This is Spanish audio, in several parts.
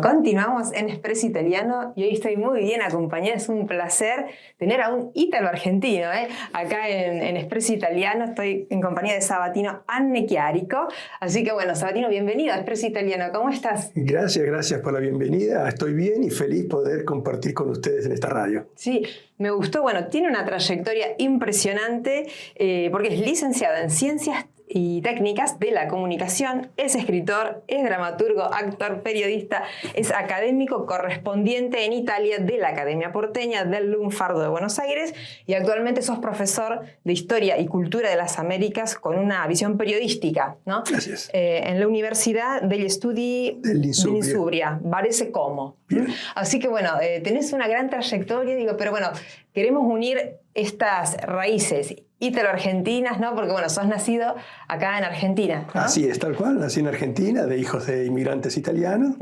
continuamos en Expreso Italiano y hoy estoy muy bien acompañada. Es un placer tener a un ítalo-argentino acá en Expreso Italiano. Estoy en compañía de Sabatino Anne Chiarico. Así que bueno, Sabatino, bienvenido a Expreso Italiano. ¿Cómo estás? Gracias por la bienvenida. Estoy bien y feliz poder compartir con ustedes en esta radio. Sí, me gustó. Bueno, tiene una trayectoria impresionante porque es licenciado en Ciencias y Técnicas de la Comunicación, es escritor, es dramaturgo, actor, periodista, es académico correspondiente en Italia de la Academia Porteña del Lunfardo de Buenos Aires y actualmente sos profesor de Historia y Cultura de las Américas con una visión periodística, ¿no? Gracias. En la Universidad degli Studi dell'Insubria, Varese Como. Bien. Así que bueno, tenés una gran trayectoria, pero bueno, queremos unir estas raíces ítalo-argentinas, ¿no? Porque bueno, sos nacido acá en Argentina, ¿no? Así es, tal cual. Nací en Argentina, de hijos de inmigrantes italianos.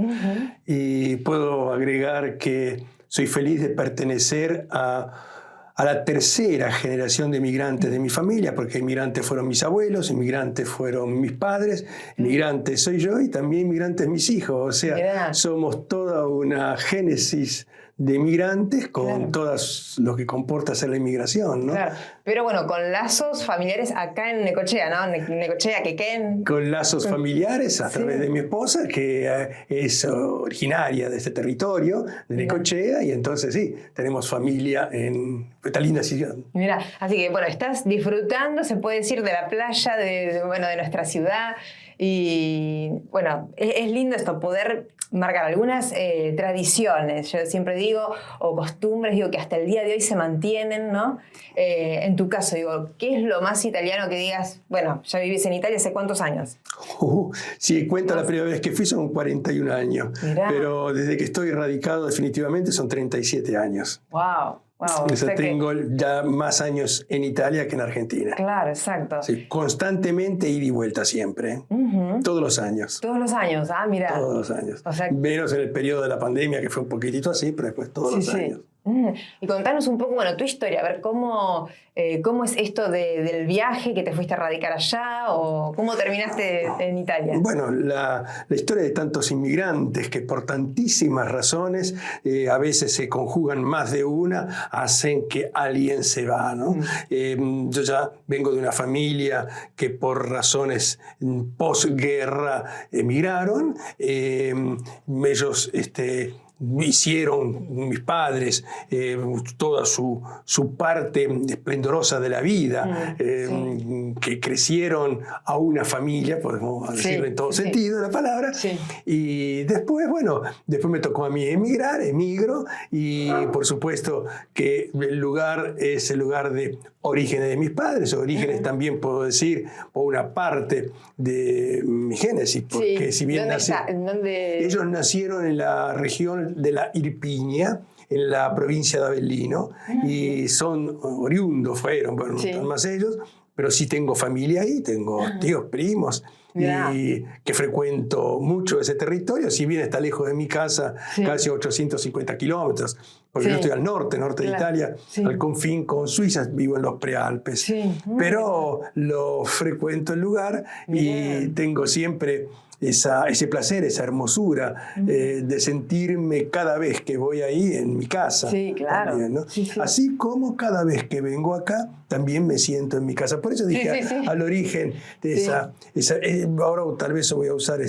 Y puedo agregar que soy feliz de pertenecer a la tercera generación de inmigrantes de mi familia, porque inmigrantes fueron mis abuelos, inmigrantes fueron mis padres, inmigrantes soy yo y también inmigrantes mis hijos. O sea, somos toda una génesis de inmigrantes con todas lo que comporta ser la inmigración, ¿no? Claro, pero bueno, con lazos familiares acá en Necochea, ¿no? Necochea, Quequén. Con lazos familiares a través de mi esposa, que es originaria de este territorio, de Necochea, y entonces sí, tenemos familia en esta linda ciudad. Mira, así que bueno, estás disfrutando, se puede decir, de la playa, de nuestra ciudad, y bueno, es lindo esto, poder marcar algunas tradiciones, yo siempre digo, o costumbres, digo, que hasta el día de hoy se mantienen, ¿no? En tu caso, digo, ¿qué es lo más italiano que digas, bueno, ya vivís en Italia hace cuántos años? Sí, cuento la primera vez que fui son 41 años, Mirá. Pero desde que estoy radicado definitivamente son 37 años. ¡Wow! Wow, o sea, tengo ya más años en Italia que en Argentina. Claro, exacto. Sí, constantemente ida y vuelta siempre. Todos los años. Todos los años, mira. Todos los años. O sea, menos en el periodo de la pandemia, que fue un poquitito así, pero después todos los años. Y contanos un poco, bueno, tu historia, a ver cómo es esto del viaje, que te fuiste a radicar allá, o cómo terminaste en Italia. Bueno, la historia de tantos inmigrantes que por tantísimas razones, a veces se conjugan más de una, hacen que alguien se va, ¿no? Yo ya vengo de una familia que por razones posguerra emigraron. Ellos hicieron, mis padres, toda su parte esplendorosa de la vida, que crecieron a una familia, podemos decirlo en todo sentido de la palabra, y después, bueno, después me tocó a mí emigro, y por supuesto que el lugar es el lugar de orígenes de mis padres, orígenes también puedo decir por una parte de mi génesis, porque si bien ellos nacieron en la región de la Irpinia, en la provincia de Avellino, y son oriundos, fueron, bueno, no están más ellos, pero sí tengo familia ahí, tengo tíos, primos, y que frecuento mucho ese territorio, si bien está lejos de mi casa, casi 850 kilómetros, porque yo estoy al norte de Italia, al confín con Suiza, vivo en los prealpes, pero lo frecuento el lugar y tengo siempre ese placer, esa hermosura de sentirme cada vez que voy ahí en mi casa. Sí, claro. También, ¿no? Así como cada vez que vengo acá, también me siento en mi casa. Por eso dije al origen de esa ahora tal vez voy a usar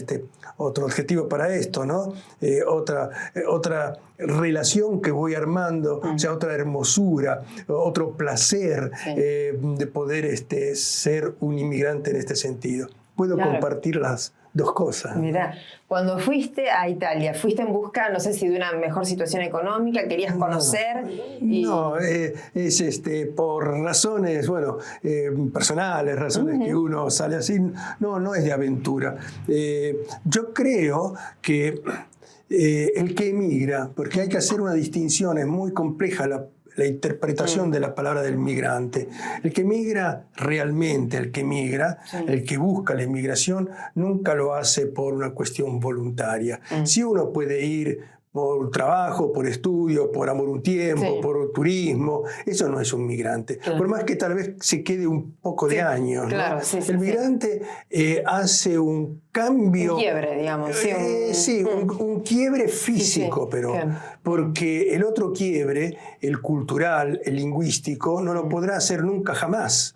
otro adjetivo para esto, ¿no? Otra relación que voy armando, o sea, otra hermosura, otro placer de poder ser un inmigrante en este sentido. Puedo compartir las dos cosas. Mirá, cuando fuiste a Italia, ¿fuiste en busca, no sé si de una mejor situación económica, querías conocer? No, es por razones, bueno, personales, razones que uno sale así, no es de aventura. Yo creo que el que emigra, porque hay que hacer una distinción, es muy compleja la interpretación de la palabra del migrante. El que migra realmente, el que migra, el que busca la inmigración, nunca lo hace por una cuestión voluntaria. Si uno puede ir por trabajo, por estudio, por amor un tiempo, por turismo. Eso no es un migrante. Claro. Por más que tal vez se quede un poco de años. Claro, ¿no? sí, El migrante hace un cambio. Un quiebre, digamos. Un quiebre físico, pero claro. porque el otro quiebre, el cultural, el lingüístico, no lo podrá hacer nunca jamás.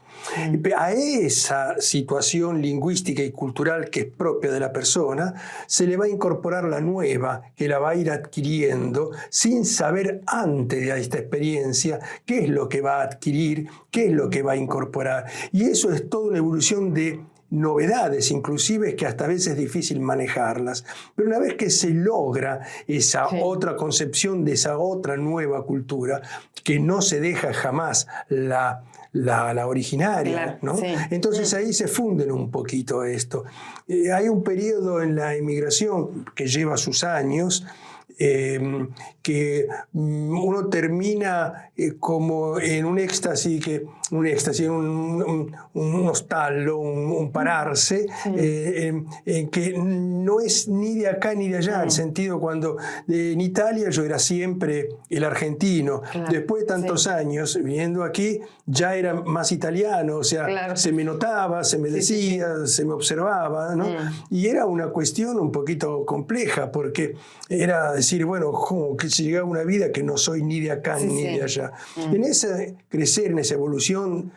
A esa situación lingüística y cultural que es propia de la persona, se le va a incorporar la nueva, que la va a ir adquiriendo sin saber antes de esta experiencia qué es lo que va a adquirir, qué es lo que va a incorporar. Y eso es toda una evolución de novedades, inclusive, que hasta a veces es difícil manejarlas. Pero una vez que se logra esa otra concepción de esa otra nueva cultura, que no se deja jamás la originaria, ¿no? Entonces ahí se funden un poquito esto. Hay un periodo en la inmigración que lleva sus años, que uno termina como en un éxtasis, un hostal, un pararse, que no es ni de acá ni de allá, en el sentido cuando en Italia yo era siempre el argentino, después de tantos años viviendo aquí ya era más italiano, o sea, se me notaba, se me decía, se me observaba, ¿no? Y era una cuestión un poquito compleja, porque era decir, bueno, ¿cómo que se llega a una vida que no soy ni de acá ni de allá? En ese crecer, en esa evolución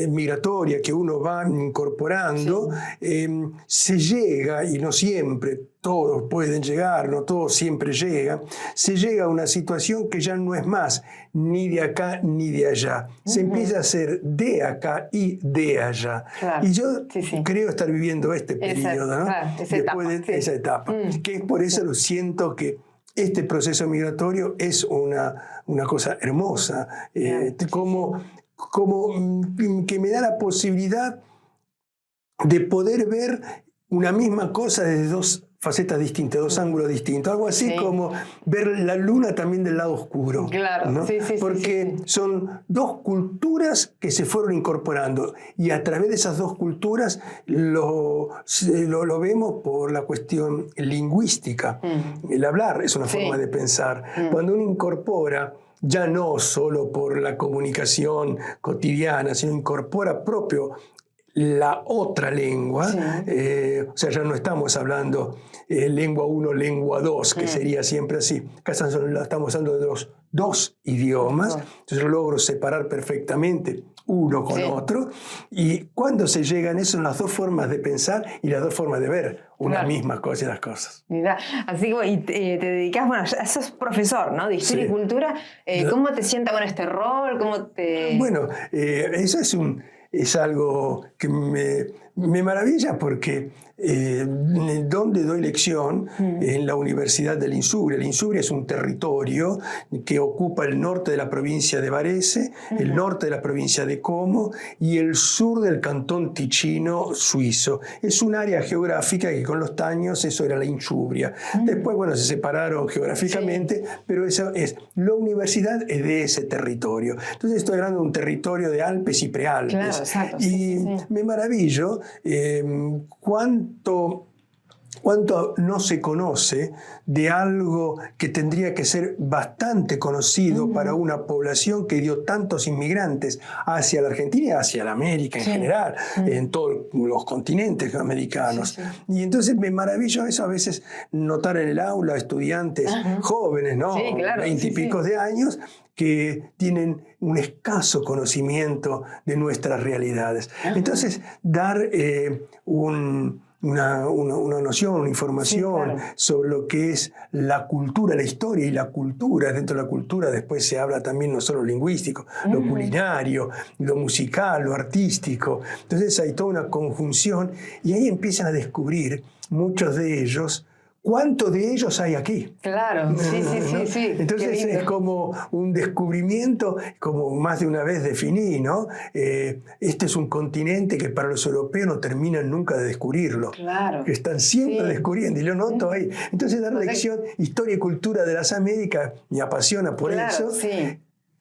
migratoria que uno va incorporando, se llega, y no siempre todos pueden llegar, no todos siempre llegan, se llega a una situación que ya no es más ni de acá ni de allá. Se empieza a ser de acá y de allá. Y yo creo estar viviendo este periodo, ¿no? Después de esa etapa. Que es por eso lo siento que este proceso migratorio es una cosa hermosa, como que me da la posibilidad de poder ver una misma cosa desde dos facetas distintas, dos ángulos distintos. Algo así como ver la luna también del lado oscuro. Claro, ¿no? Porque son dos culturas que se fueron incorporando, y a través de esas dos culturas lo vemos por la cuestión lingüística. El hablar es una forma de pensar. Cuando uno incorpora, ya no solo por la comunicación cotidiana, sino incorpora propio la otra lengua, o sea, ya no estamos hablando lengua 1, lengua 2, que sería siempre así. Acá estamos hablando de los dos idiomas, entonces yo logro separar perfectamente uno con otro, y cuando se llegan eso, las dos formas de pensar y las dos formas de ver una misma cosa y las cosas. Mirá, así como te dedicás, bueno, sos profesor, ¿no? De Historia y Cultura. ¿Cómo te sienta con este rol? ¿Cómo te...? Bueno, eso es algo que me maravilla, porque donde doy lección, en la Universidad del Insubria. El Insubria es un territorio que ocupa el norte de la provincia de Varese, el norte de la provincia de Como y el sur del cantón Ticino suizo. Es un área geográfica que con los años eso era la Insubria. Después, bueno, se separaron geográficamente, pero eso es, la universidad es de ese territorio. Entonces estoy hablando de un territorio de Alpes y Prealpes. Claro, exacto. Y me maravillo cuánto no se conoce de algo que tendría que ser bastante conocido para una población que dio tantos inmigrantes hacia la Argentina y hacia la América en general, en todos los continentes americanos. Y entonces me maravillo eso, a veces notar en el aula estudiantes jóvenes, ¿no? 20 y pico de años, que tienen un escaso conocimiento de nuestras realidades. Entonces, dar una noción, una información sobre lo que es la cultura, la historia y la cultura. Dentro de la cultura después se habla también no solo lingüístico, lo culinario, lo musical, lo artístico. Entonces hay toda una conjunción, y ahí empiezan a descubrir muchos de ellos. ¿Cuántos de ellos hay aquí? Claro, sí. Entonces es como un descubrimiento, como más de una vez definí, ¿no? Este es un continente que para los europeos no terminan nunca de descubrirlo. Claro. Que están siempre descubriendo, y lo noto ahí. Entonces dar lección, historia y cultura de las Américas, me apasiona por eso.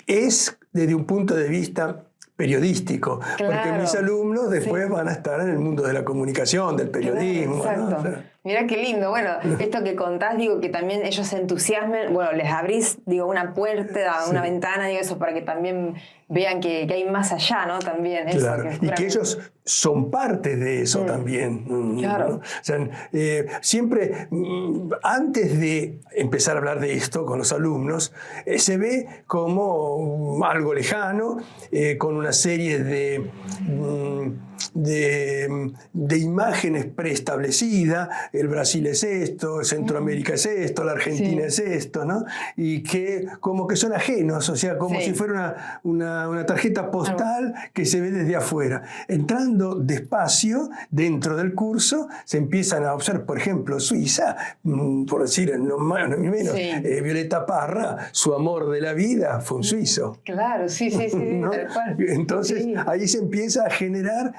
Es desde un punto de vista periodístico, porque mis alumnos después van a estar en el mundo de la comunicación, del periodismo. Exacto. ¿no? Mirá qué lindo. Bueno, esto que contás, digo, que también ellos se entusiasmen. Bueno, les abrís, digo, una puerta, una ventana, digo, eso, para que también vean que hay más allá, ¿no? También eso. Claro. Y que ellos son parte de eso también. Claro. ¿No? O sea, siempre, antes de empezar a hablar de esto con los alumnos, se ve como algo lejano, con una serie de imágenes preestablecidas. El Brasil es esto, Centroamérica es esto, la Argentina es esto, ¿no? Y que como que son ajenos, o sea, como si fuera una tarjeta postal que se ve desde afuera. Entrando despacio dentro del curso, se empiezan a observar, por ejemplo, Suiza, por decir no más ni menos, Violeta Parra, su amor de la vida fue un suizo. Claro, sí, ¿no? Tal cual. Entonces ahí se empieza a generar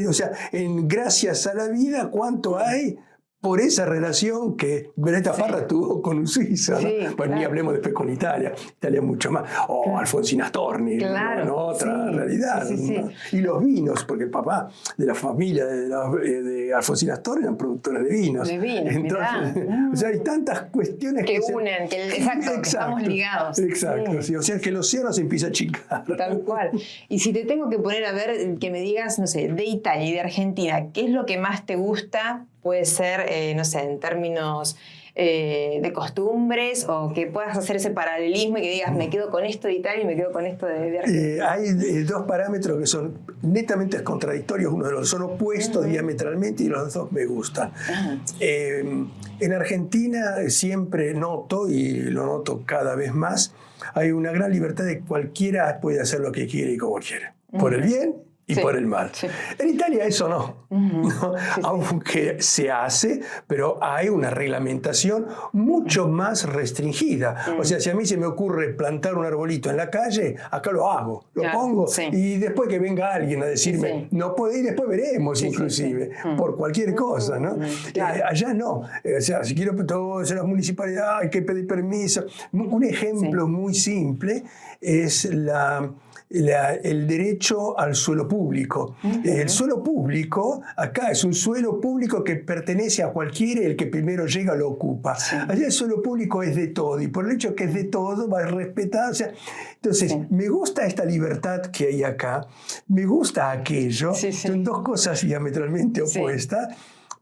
o sea, gracias a la vida, ¿cuánto hay por esa relación que Violeta Parra tuvo con un suizo? ¿No? Pues claro. Ni hablemos después con Italia mucho más. O Alfonsina Storni, ¿no? Otra realidad. ¿No? Y los vinos, porque el papá de la familia de Alfonsina Storni eran productores de vinos. Entonces, o sea, hay tantas cuestiones que unen, exacto, que estamos ligados. Exacto, sí. O sea, que el océano se empieza a achicar. Tal cual. Y si te tengo que poner a ver, que me digas, no sé, de Italia y de Argentina, ¿qué es lo que más te gusta? Puede ser, no sé, en términos de costumbres, o que puedas hacer ese paralelismo y que digas, me quedo con esto de Italia y me quedo con esto de Argentina. Hay dos parámetros que son netamente contradictorios, uno de los son opuestos diametralmente y los dos me gustan. En Argentina siempre noto, y lo noto cada vez más, hay una gran libertad de cualquiera puede hacer lo que quiere y como quiere, por el bien y por el mal. En Italia eso no. ¿No? Aunque se hace, pero hay una reglamentación mucho más restringida. O sea, si a mí se me ocurre plantar un arbolito en la calle, acá lo hago, lo pongo, y después que venga alguien a decirme, no puede ir, después veremos inclusive, por cualquier cosa, ¿no? Allá no. O sea, si quiero todos en las municipalidades hay que pedir permiso. Un ejemplo muy simple es el derecho al suelo público. El suelo público, acá es un suelo público que pertenece a cualquiera, el que primero llega lo ocupa. Allá el suelo público es de todo, y por el hecho que es de todo va a respetar. O sea, entonces, me gusta esta libertad que hay acá, me gusta aquello, son dos cosas diametralmente opuestas.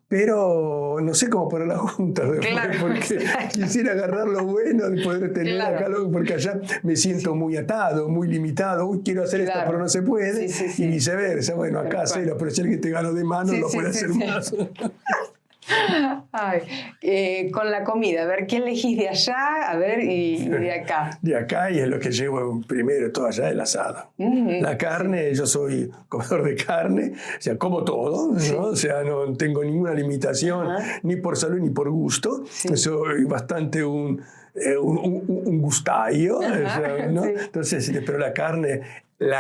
Pero no sé cómo ponerlas juntas después, porque quisiera agarrar lo bueno de poder tener acá, porque allá me siento muy atado, muy limitado. Uy, quiero hacer esto, pero no se puede. Y viceversa. Bueno, acá hacelo, pero si alguien te gano de mano, no puede hacer más. Ay, con la comida, a ver, ¿qué elegís de allá? A ver, y de acá. De acá, y es lo que llevo primero, todo allá, el asado. La carne, yo soy comedor de carne, o sea, como todo, ¿no? O sea, no tengo ninguna limitación, ni por salud ni por gusto. Soy bastante un gustayo, o sea, ¿no? Entonces, pero la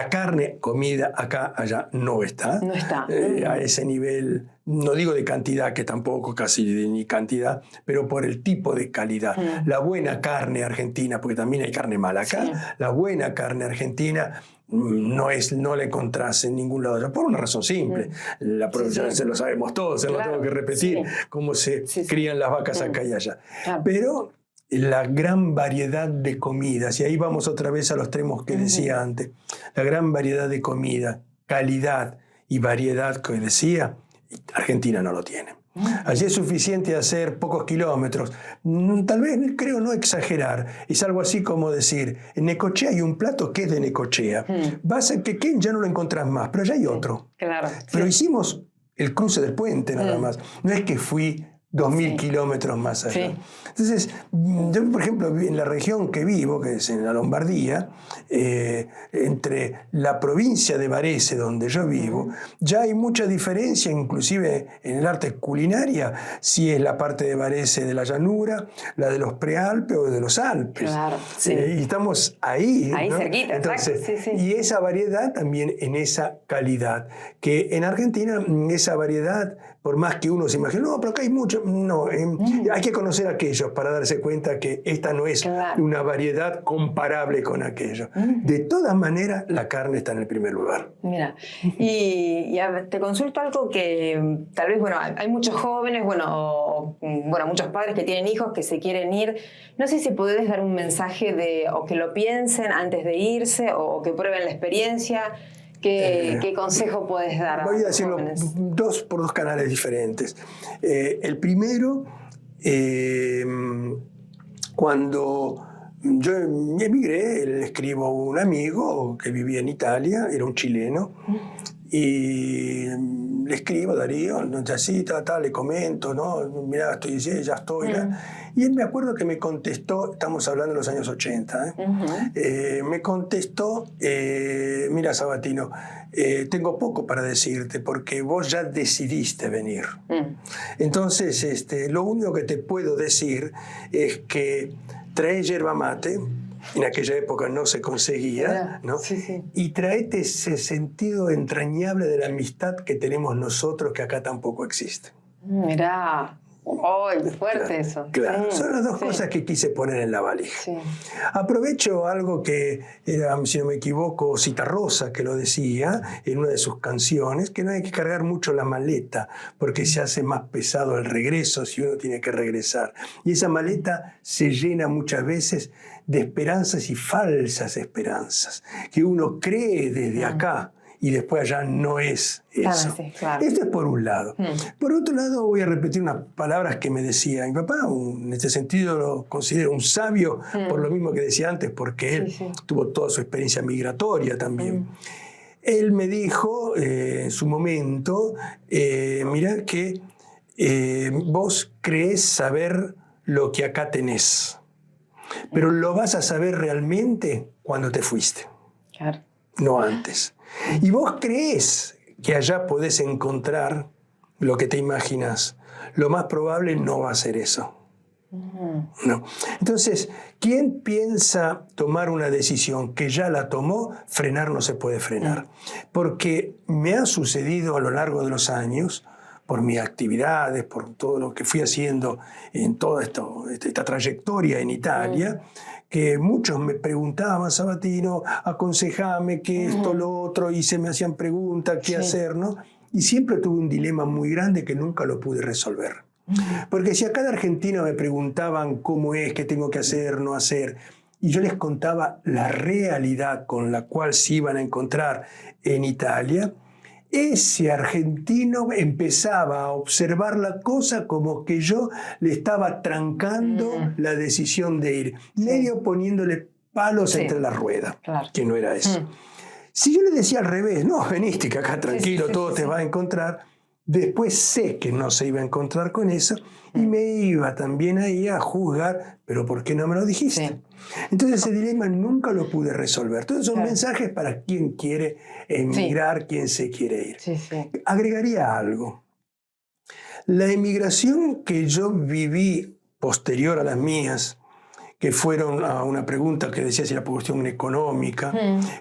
carne, comida acá, allá, no está. No está. A ese nivel, no digo de cantidad, que tampoco casi ni cantidad, pero por el tipo de calidad. La buena carne argentina, porque también hay carne mala acá, la buena carne argentina no la encontrás en ningún lado, por una razón simple. La producción se lo sabemos todos, no tengo que repetir cómo se crían las vacas acá y allá. Pero la gran variedad de comidas, y ahí vamos otra vez a los extremos que decía antes, la gran variedad de comida, calidad y variedad que decía, Argentina no lo tiene. Allí es suficiente hacer pocos kilómetros, tal vez, creo no exagerar, es algo así como decir, en Necochea hay un plato que es de Necochea, vas a Quequén ya no lo encontrás más, pero allá hay otro. Pero hicimos el cruce del puente nada más, no es que fui 2000 kilómetros más allá. Entonces, yo, por ejemplo, en la región que vivo, que es en la Lombardía, entre la provincia de Varese, donde yo vivo, ya hay mucha diferencia, inclusive en el arte culinaria, si es la parte de Varese de la llanura, la de los prealpes o de los Alpes. Y estamos ahí, ¿no? Cerquita. Entonces, y esa variedad también en esa calidad, que en Argentina esa variedad por más que uno se imagine, no, pero acá hay mucho. No, hay que conocer a aquellos para darse cuenta que esta no es una variedad comparable con aquello. De todas maneras, la carne está en el primer lugar. Mira, y te consulto algo que tal vez, bueno, hay muchos jóvenes, bueno, muchos padres que tienen hijos que se quieren ir. No sé si podés dar un mensaje o que lo piensen antes de irse o que prueben la experiencia. ¿Qué consejo puedes dar a los jóvenes? Voy a decirlo por dos canales diferentes. El primero, cuando yo emigré, le escribo a un amigo que vivía en Italia, era un chileno, y le escribo, Darío, le comento, ¿no? Mirá, estoy, ya estoy. Y él me acuerdo que me contestó, estamos hablando de los años 80, me contestó, mira Sabatino, tengo poco para decirte porque vos ya decidiste venir. Entonces, lo único que te puedo decir es que trae yerba mate. En aquella época no se conseguía, ¿no? Sí. Y traete ese sentido entrañable de la amistad que tenemos nosotros, que acá tampoco existe. Mirá, fuerte eso. Claro, son las dos cosas que quise poner en la valija. Sí. Aprovecho algo que era, si no me equivoco, Citarrosa, que lo decía en una de sus canciones, que no hay que cargar mucho la maleta, porque se hace más pesado el regreso si uno tiene que regresar. Y esa maleta se llena muchas veces de esperanzas y falsas esperanzas, que uno cree desde acá y después allá no es eso. Claro. Esto es por un lado. Por otro lado, voy a repetir unas palabras que me decía mi papá, en este sentido lo considero un sabio, por lo mismo que decía antes, porque él tuvo toda su experiencia migratoria también. Él me dijo en su momento, mirá que vos creés saber lo que acá tenés, pero lo vas a saber realmente cuando te fuiste, no antes. Y vos creés que allá podés encontrar lo que te imaginas. Lo más probable no va a ser eso. No. Entonces, ¿quién piensa tomar una decisión que ya la tomó? Frenar no se puede frenar. Porque me ha sucedido a lo largo de los años, por mis actividades, por todo lo que fui haciendo en toda esta trayectoria en Italia, que muchos me preguntaban, Sabatino, aconsejame que esto, lo otro, y se me hacían preguntas, qué hacer, ¿no? Y siempre tuve un dilema muy grande que nunca lo pude resolver. Porque si a cada argentino me preguntaban cómo es, qué tengo que hacer, no hacer, y yo les contaba la realidad con la cual se iban a encontrar en Italia, ese argentino empezaba a observar la cosa como que yo le estaba trancando la decisión de ir, medio poniéndole palos entre las ruedas, que no era eso. Si yo le decía al revés, no, veniste, que acá tranquilo, todo te va a encontrar, después sé que no se iba a encontrar con eso y me iba también ahí a juzgar, pero ¿por qué no me lo dijiste? Entonces ese dilema nunca lo pude resolver. Entonces son mensajes para quien quiere emigrar, quien se quiere ir. Agregaría algo. La emigración que yo viví posterior a las mías, que fueron a una pregunta que decía si la cuestión económica,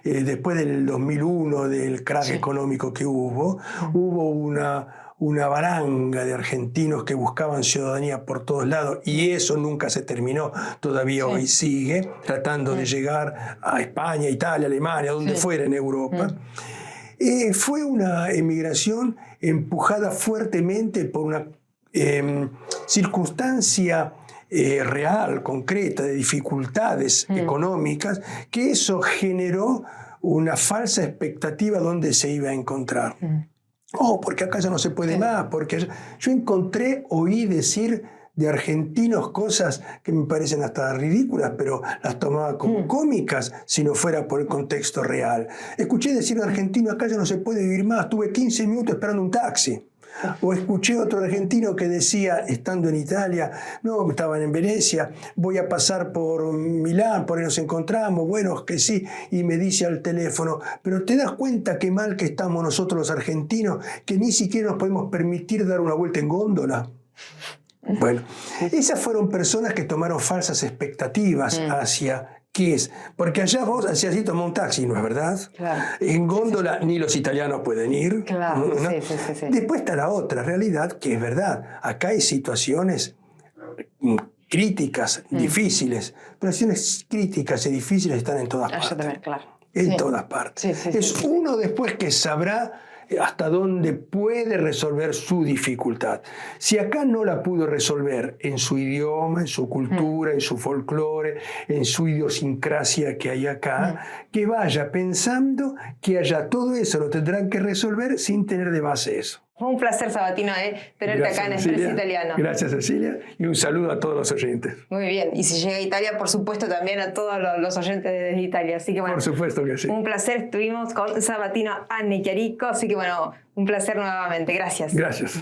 después del 2001, del crack económico que hubo una baranga de argentinos que buscaban ciudadanía por todos lados, y eso nunca se terminó, todavía hoy sigue, tratando de llegar a España, Italia, Alemania, donde fuera en Europa. Fue una emigración empujada fuertemente por una circunstancia real, concreta, de dificultades económicas, que eso generó una falsa expectativa donde se iba a encontrar. Porque acá ya no se puede más, porque yo oí decir de argentinos cosas que me parecen hasta ridículas, pero las tomaba como cómicas si no fuera por el contexto real. Escuché decir a un argentino, acá ya no se puede vivir más, tuve 15 minutos esperando un taxi. O escuché otro argentino que decía, estando en Italia, no, estaban en Venecia, voy a pasar por Milán, por ahí nos encontramos, bueno, que sí, y me dice al teléfono, pero ¿te das cuenta qué mal que estamos nosotros los argentinos, que ni siquiera nos podemos permitir dar una vuelta en góndola? Bueno, esas fueron personas que tomaron falsas expectativas hacia ¿Qué es? Porque allá vos así tomás un taxi, ¿no es verdad? Claro. En góndola ni los italianos pueden ir. Claro, ¿no? sí. Después está la otra realidad, que es verdad. Acá hay situaciones críticas, difíciles, pero situaciones críticas y difíciles están en todas partes. También, claro. En todas partes. Es uno después que sabrá hasta dónde puede resolver su dificultad. Si acá no la pudo resolver en su idioma, en su cultura, en su folclore, en su idiosincrasia que hay acá, que vaya pensando que allá todo eso lo tendrán que resolver sin tener de base eso. Fue un placer, Sabatino, tenerte Gracias, acá en Cecilia. Expreso Italiano. Gracias, Cecilia, y un saludo a todos los oyentes. Muy bien, y si llega a Italia, por supuesto, también a todos los oyentes desde Italia. Así que bueno, por supuesto que sí. Un placer, estuvimos con Sabatino Anne Chiarico, así que bueno, un placer nuevamente. Gracias. Gracias.